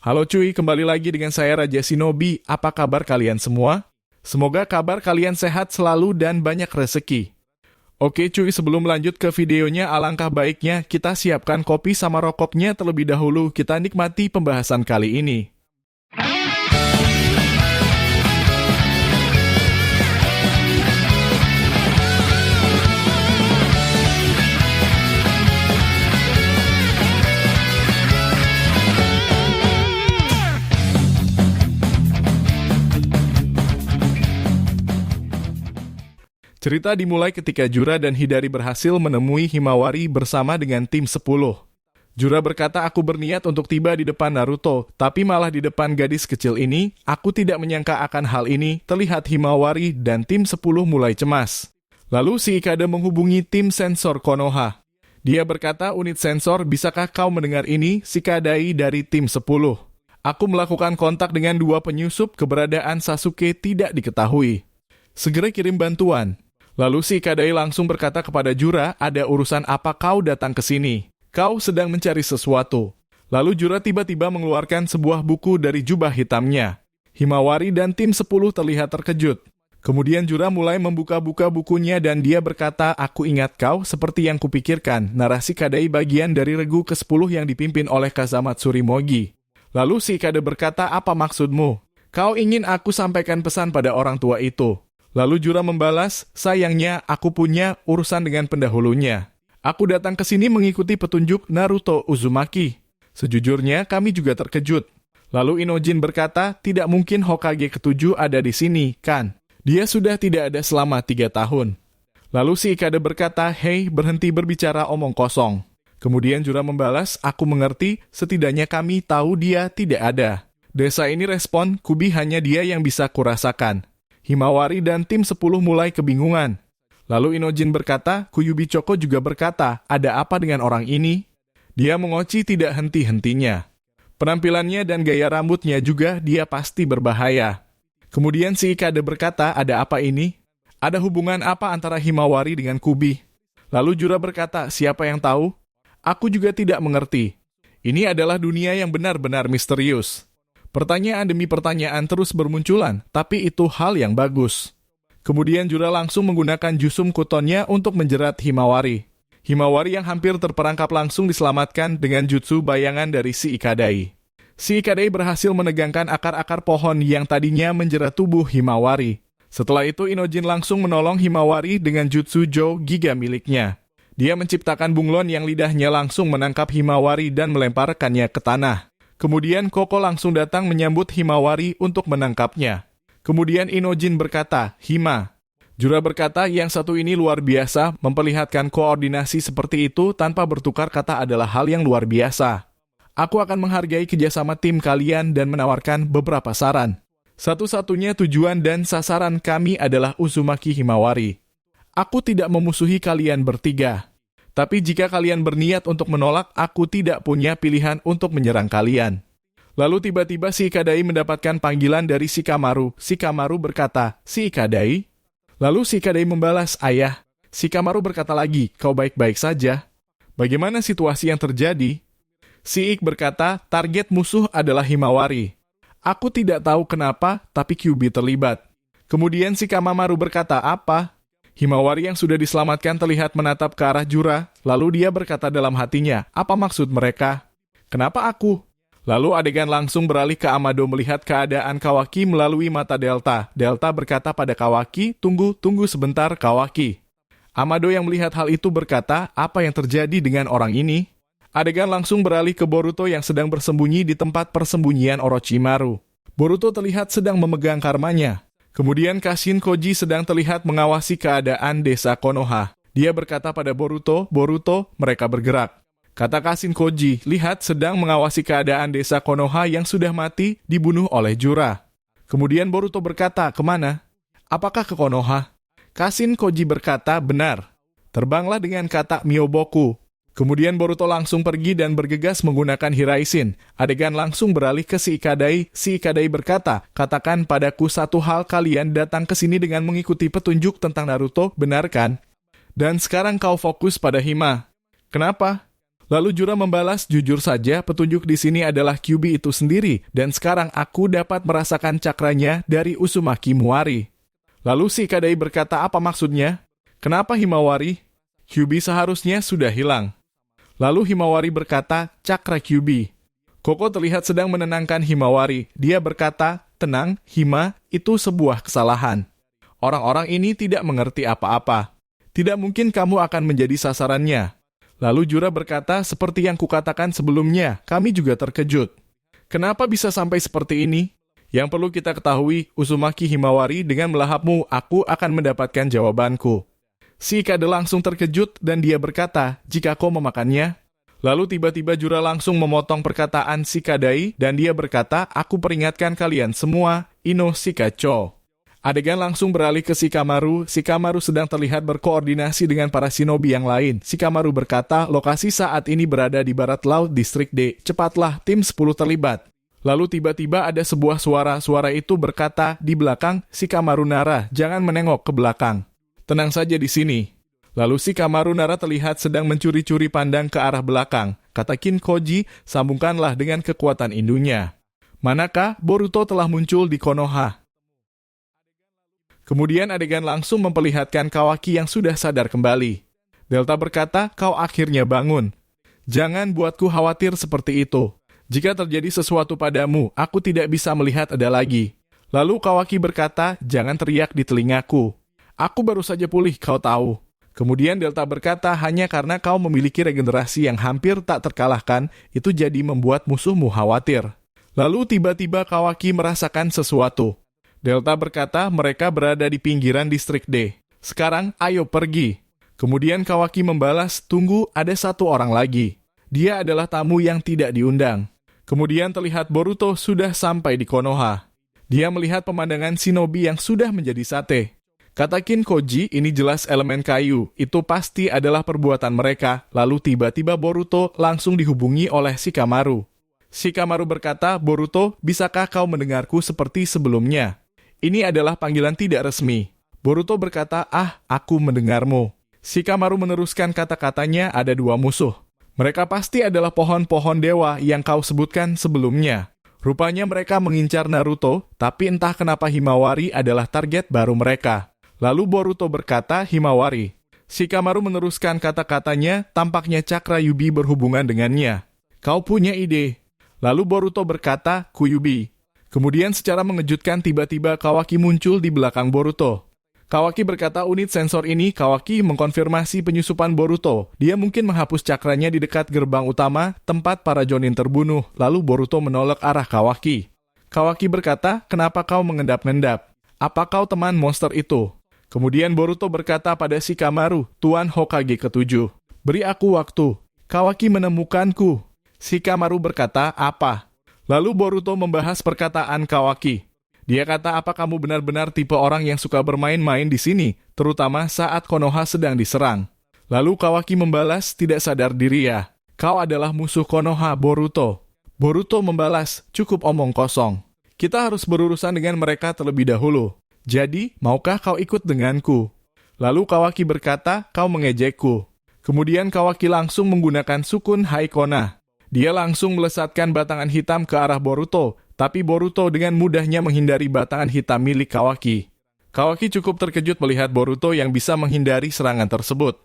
Halo cuy, kembali lagi dengan saya Raja Shinobi. Apa kabar kalian semua? Semoga kabar kalian sehat selalu dan banyak rezeki. Oke cuy, sebelum lanjut ke videonya, alangkah baiknya kita siapkan kopi sama rokoknya terlebih dahulu. Kita nikmati pembahasan kali ini. Cerita dimulai ketika Jura dan Hidari berhasil menemui Himawari bersama dengan tim 10. Jura berkata, aku berniat untuk tiba di depan Naruto, tapi malah di depan gadis kecil ini, aku tidak menyangka akan hal ini. Terlihat Himawari dan tim 10 mulai cemas. Lalu si Ikada menghubungi tim sensor Konoha. Dia berkata, unit sensor, bisakah kau mendengar ini? Si Kadai dari tim 10. Aku melakukan kontak dengan 2 penyusup, keberadaan Sasuke tidak diketahui. Segera kirim bantuan. Lalu si Kadai langsung berkata kepada Jura, ada urusan apa kau datang ke sini? Kau sedang mencari sesuatu. Lalu Jura tiba-tiba mengeluarkan sebuah buku dari jubah hitamnya. Himawari dan tim 10 terlihat terkejut. Kemudian Jura mulai membuka-buka bukunya dan dia berkata, aku ingat kau seperti yang kupikirkan. Narasi Kadai bagian dari regu ke-10 yang dipimpin oleh Kazama Tsurimogi. Lalu si Ikada berkata, apa maksudmu? Kau ingin aku sampaikan pesan pada orang tua itu? Lalu Jura membalas, sayangnya aku punya urusan dengan pendahulunya. Aku datang ke sini mengikuti petunjuk Naruto Uzumaki. Sejujurnya kami juga terkejut. Lalu Inojin berkata, tidak mungkin Hokage ke-7 ada di sini, kan? Dia sudah tidak ada selama 3 tahun. Lalu si Ikada berkata, hei, berhenti berbicara omong kosong. Kemudian Jura membalas, aku mengerti, setidaknya kami tahu dia tidak ada. Desa ini respon, Kubi hanya dia yang bisa kurasakan. Himawari dan tim 10 mulai kebingungan. Lalu Inojin berkata, Kyuubi Choko juga berkata, ada apa dengan orang ini? Dia mengoci tidak henti-hentinya. Penampilannya dan gaya rambutnya juga dia pasti berbahaya. Kemudian si Ikada berkata, ada apa ini? Ada hubungan apa antara Himawari dengan Kubi? Lalu Jura berkata, siapa yang tahu? Aku juga tidak mengerti. Ini adalah dunia yang benar-benar misterius. Pertanyaan demi pertanyaan terus bermunculan, tapi itu hal yang bagus. Kemudian Jura langsung menggunakan Jusum Kutonnya untuk menjerat Himawari. Himawari yang hampir terperangkap langsung diselamatkan dengan jutsu bayangan dari si Ikadai. Si Ikadai berhasil menegangkan akar-akar pohon yang tadinya menjerat tubuh Himawari. Setelah itu Inojin langsung menolong Himawari dengan jutsu Jo Giga miliknya. Dia menciptakan bunglon yang lidahnya langsung menangkap Himawari dan melemparkannya ke tanah. Kemudian Koko langsung datang menyambut Himawari untuk menangkapnya. Kemudian Inojin berkata, Hima. Jura berkata, yang satu ini luar biasa, memperlihatkan koordinasi seperti itu tanpa bertukar kata adalah hal yang luar biasa. Aku akan menghargai kerjasama tim kalian dan menawarkan beberapa saran. Satu-satunya tujuan dan sasaran kami adalah Uzumaki Himawari. Aku tidak memusuhi kalian bertiga. Tapi jika kalian berniat untuk menolak, aku tidak punya pilihan untuk menyerang kalian. Lalu tiba-tiba si Ikadai mendapatkan panggilan dari Shikamaru. Shikamaru berkata, si Ikadai? Lalu si Ikadai membalas, ayah. Shikamaru berkata lagi, kau baik-baik saja. Bagaimana situasi yang terjadi? Si Ik berkata, target musuh adalah Himawari. Aku tidak tahu kenapa, tapi Kyuubi terlibat. Kemudian Shikamaru berkata, apa? Himawari yang sudah diselamatkan terlihat menatap ke arah Jura, lalu dia berkata dalam hatinya, apa maksud mereka? Kenapa aku? Lalu adegan langsung beralih ke Amado melihat keadaan Kawaki melalui mata Delta. Delta berkata pada Kawaki, tunggu sebentar Kawaki. Amado yang melihat hal itu berkata, apa yang terjadi dengan orang ini? Adegan langsung beralih ke Boruto yang sedang bersembunyi di tempat persembunyian Orochimaru. Boruto terlihat sedang memegang karmanya. Kemudian Kashin Koji sedang terlihat mengawasi keadaan desa Konoha. Dia berkata pada Boruto, Boruto, mereka bergerak. Kata Kashin Koji, lihat sedang mengawasi keadaan desa Konoha yang sudah mati dibunuh oleh Jura. Kemudian Boruto berkata, kemana? Apakah ke Konoha? Kashin Koji berkata, benar. Terbanglah dengan kata Myoboku. Kemudian Boruto langsung pergi dan bergegas menggunakan Hiraishin. Adegan langsung beralih ke si Ikadai. Si Ikadai berkata, katakan padaku satu hal, kalian datang ke sini dengan mengikuti petunjuk tentang Naruto, benar kan? Dan sekarang kau fokus pada Hima. Kenapa? Lalu Jura membalas, jujur saja petunjuk di sini adalah Kyuubi itu sendiri, dan sekarang aku dapat merasakan cakranya dari Uzumaki Muwari. Lalu si Kadai berkata, apa maksudnya? Kenapa Himawari? Kyuubi seharusnya sudah hilang. Lalu Himawari berkata, cakra Kyuubi. Koko terlihat sedang menenangkan Himawari. Dia berkata, tenang, Hima, itu sebuah kesalahan. Orang-orang ini tidak mengerti apa-apa. Tidak mungkin kamu akan menjadi sasarannya. Lalu Jura berkata, seperti yang kukatakan sebelumnya, kami juga terkejut. Kenapa bisa sampai seperti ini? Yang perlu kita ketahui, Uzumaki Himawari, dengan melahapmu, aku akan mendapatkan jawabanku. Si Kade langsung terkejut dan dia berkata, jika kau memakannya. Lalu tiba-tiba Jura langsung memotong perkataan si Kadai dan dia berkata, aku peringatkan kalian semua, Ino Shikacho. Adegan langsung beralih ke Shikamaru. Shikamaru sedang terlihat berkoordinasi dengan para shinobi yang lain. Shikamaru berkata, lokasi saat ini berada di barat laut distrik D. Cepatlah, tim 10 terlibat. Lalu tiba-tiba ada sebuah suara. Suara itu berkata, di belakang, Shikamaru Nara, jangan menengok ke belakang. Tenang saja di sini. Lalu Shikamaru Nara terlihat sedang mencuri-curi pandang ke arah belakang. Kata Kinkoji, sambungkanlah dengan kekuatan indunya. Manakah Boruto telah muncul di Konoha? Kemudian adegan langsung memperlihatkan Kawaki yang sudah sadar kembali. Delta berkata, kau akhirnya bangun. Jangan buatku khawatir seperti itu. Jika terjadi sesuatu padamu, aku tidak bisa melihat ada lagi. Lalu Kawaki berkata, jangan teriak di telingaku. Aku baru saja pulih, kau tahu. Kemudian Delta berkata, hanya karena kau memiliki regenerasi yang hampir tak terkalahkan, itu jadi membuat musuhmu khawatir. Lalu tiba-tiba Kawaki merasakan sesuatu. Delta berkata, mereka berada di pinggiran distrik D. Sekarang, ayo pergi. Kemudian Kawaki membalas, tunggu, ada satu orang lagi. Dia adalah tamu yang tidak diundang. Kemudian terlihat Boruto sudah sampai di Konoha. Dia melihat pemandangan shinobi yang sudah menjadi sate. Kata Kinkoji, ini jelas elemen kayu. Itu pasti adalah perbuatan mereka. Lalu tiba-tiba Boruto langsung dihubungi oleh Shikamaru. Shikamaru berkata, Boruto, bisakah kau mendengarku seperti sebelumnya? Ini adalah panggilan tidak resmi. Boruto berkata, aku mendengarmu. Shikamaru meneruskan kata-katanya, ada dua musuh. Mereka pasti adalah pohon-pohon dewa yang kau sebutkan sebelumnya. Rupanya mereka mengincar Naruto, tapi entah kenapa Himawari adalah target baru mereka. Lalu Boruto berkata, Himawari. Shikamaru meneruskan kata-katanya, tampaknya cakra Yubi berhubungan dengannya. Kau punya ide. Lalu Boruto berkata, Kyuubi. Kemudian secara mengejutkan tiba-tiba Kawaki muncul di belakang Boruto. Kawaki berkata unit sensor ini, Kawaki mengkonfirmasi penyusupan Boruto. Dia mungkin menghapus cakranya di dekat gerbang utama, tempat para Jonin terbunuh. Lalu Boruto menolak arah Kawaki. Kawaki berkata, kenapa kau mengendap-endap? Apa kau teman monster itu? Kemudian Boruto berkata pada Shikamaru, Tuan Hokage ke-7. Beri aku waktu. Kawaki menemukanku. Shikamaru berkata, apa? Lalu Boruto membahas perkataan Kawaki. Dia kata, apa kamu benar-benar tipe orang yang suka bermain-main di sini, terutama saat Konoha sedang diserang? Lalu Kawaki membalas, tidak sadar diri ya. Kau adalah musuh Konoha, Boruto. Boruto membalas, cukup omong kosong. Kita harus berurusan dengan mereka terlebih dahulu. Jadi, maukah kau ikut denganku? Lalu Kawaki berkata, kau mengejekku. Kemudian Kawaki langsung menggunakan sukun Haikona. Dia langsung melesatkan batangan hitam ke arah Boruto, tapi Boruto dengan mudahnya menghindari batangan hitam milik Kawaki. Kawaki cukup terkejut melihat Boruto yang bisa menghindari serangan tersebut.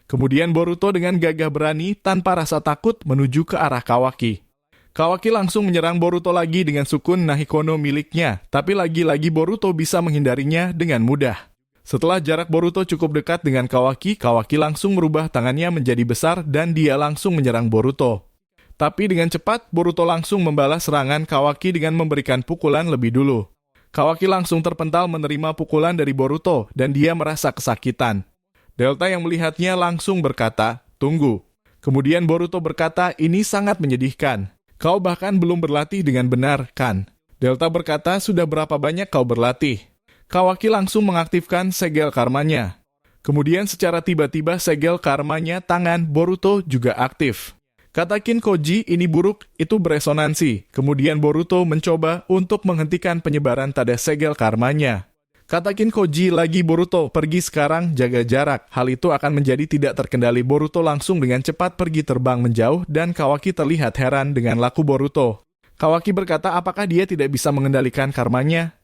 Kemudian Boruto dengan gagah berani tanpa rasa takut menuju ke arah Kawaki. Kawaki langsung menyerang Boruto lagi dengan sukun Nahikono miliknya, tapi lagi-lagi Boruto bisa menghindarinya dengan mudah. Setelah jarak Boruto cukup dekat dengan Kawaki, Kawaki langsung merubah tangannya menjadi besar dan dia langsung menyerang Boruto. Tapi dengan cepat, Boruto langsung membalas serangan Kawaki dengan memberikan pukulan lebih dulu. Kawaki langsung terpental menerima pukulan dari Boruto dan dia merasa kesakitan. Delta yang melihatnya langsung berkata, tunggu. Kemudian Boruto berkata, ini sangat menyedihkan. Kau bahkan belum berlatih dengan benar, kan? Delta berkata, sudah berapa banyak kau berlatih? Kawaki langsung mengaktifkan segel karmanya. Kemudian secara tiba-tiba segel karmanya tangan Boruto juga aktif. Kata Kinkoji, ini buruk, itu beresonansi. Kemudian Boruto mencoba untuk menghentikan penyebaran tanda segel karmanya. Katakin Koji lagi Boruto, pergi sekarang, jaga jarak. Hal itu akan menjadi tidak terkendali. Boruto langsung dengan cepat pergi terbang menjauh dan Kawaki terlihat heran dengan laku Boruto. Kawaki berkata apakah dia tidak bisa mengendalikan karmanya?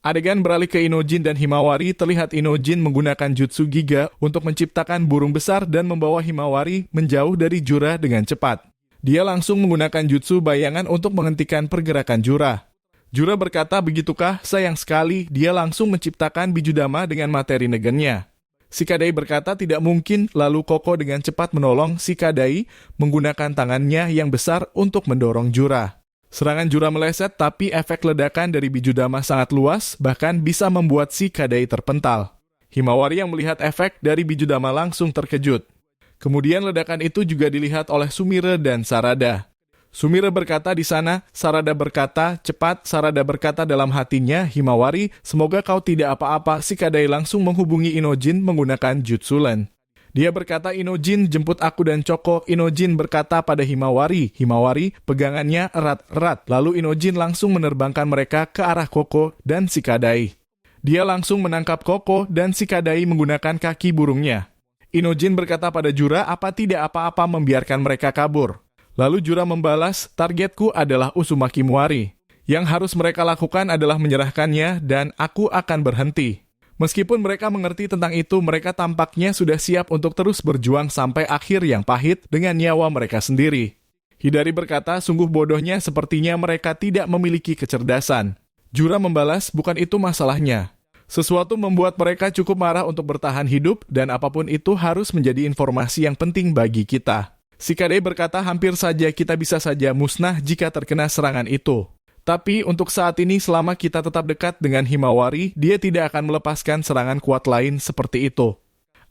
Adegan beralih ke Inojin dan Himawari, terlihat Inojin menggunakan jutsu Giga untuk menciptakan burung besar dan membawa Himawari menjauh dari Jura dengan cepat. Dia langsung menggunakan jutsu bayangan untuk menghentikan pergerakan Jura. Jura berkata, begitukah? Sayang sekali, dia langsung menciptakan Bijudama dengan materi negennya. Shikadai berkata tidak mungkin, lalu Koko dengan cepat menolong Shikadai menggunakan tangannya yang besar untuk mendorong Jura. Serangan Jura meleset, tapi efek ledakan dari Bijudama sangat luas, bahkan bisa membuat Shikadai terpental. Himawari yang melihat efek dari Bijudama langsung terkejut. Kemudian ledakan itu juga dilihat oleh Sumire dan Sarada. Sumire berkata di sana, Sarada berkata, cepat, Sarada berkata dalam hatinya, Himawari, semoga kau tidak apa-apa. Shikadai langsung menghubungi Inojin menggunakan Jutsulen. Dia berkata, Inojin, jemput aku dan Choco. Inojin berkata pada Himawari, Himawari, pegangannya erat-erat. Lalu Inojin langsung menerbangkan mereka ke arah Koko dan Shikadai. Dia langsung menangkap Koko dan Shikadai menggunakan kaki burungnya. Inojin berkata pada Jura, apa tidak apa-apa membiarkan mereka kabur. Lalu Jura membalas, targetku adalah Uzumaki Muari. Yang harus mereka lakukan adalah menyerahkannya dan aku akan berhenti. Meskipun mereka mengerti tentang itu, mereka tampaknya sudah siap untuk terus berjuang sampai akhir yang pahit dengan nyawa mereka sendiri. Hidari berkata, sungguh bodohnya sepertinya mereka tidak memiliki kecerdasan. Jura membalas, bukan itu masalahnya. Sesuatu membuat mereka cukup marah untuk bertahan hidup dan apapun itu harus menjadi informasi yang penting bagi kita. Shikadai berkata, hampir saja kita bisa saja musnah jika terkena serangan itu. Tapi untuk saat ini selama kita tetap dekat dengan Himawari, dia tidak akan melepaskan serangan kuat lain seperti itu.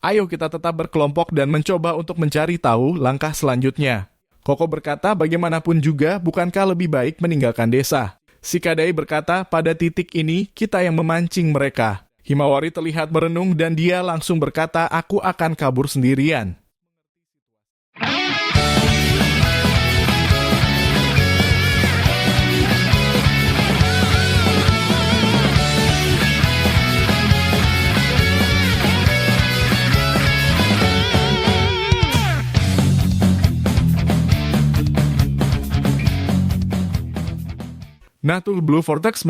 Ayo kita tetap berkelompok dan mencoba untuk mencari tahu langkah selanjutnya. Koko berkata, bagaimanapun juga, bukankah lebih baik meninggalkan desa? Shikadai berkata, pada titik ini kita yang memancing mereka. Himawari terlihat merenung dan dia langsung berkata, aku akan kabur sendirian. Nah tuh Blue Vortex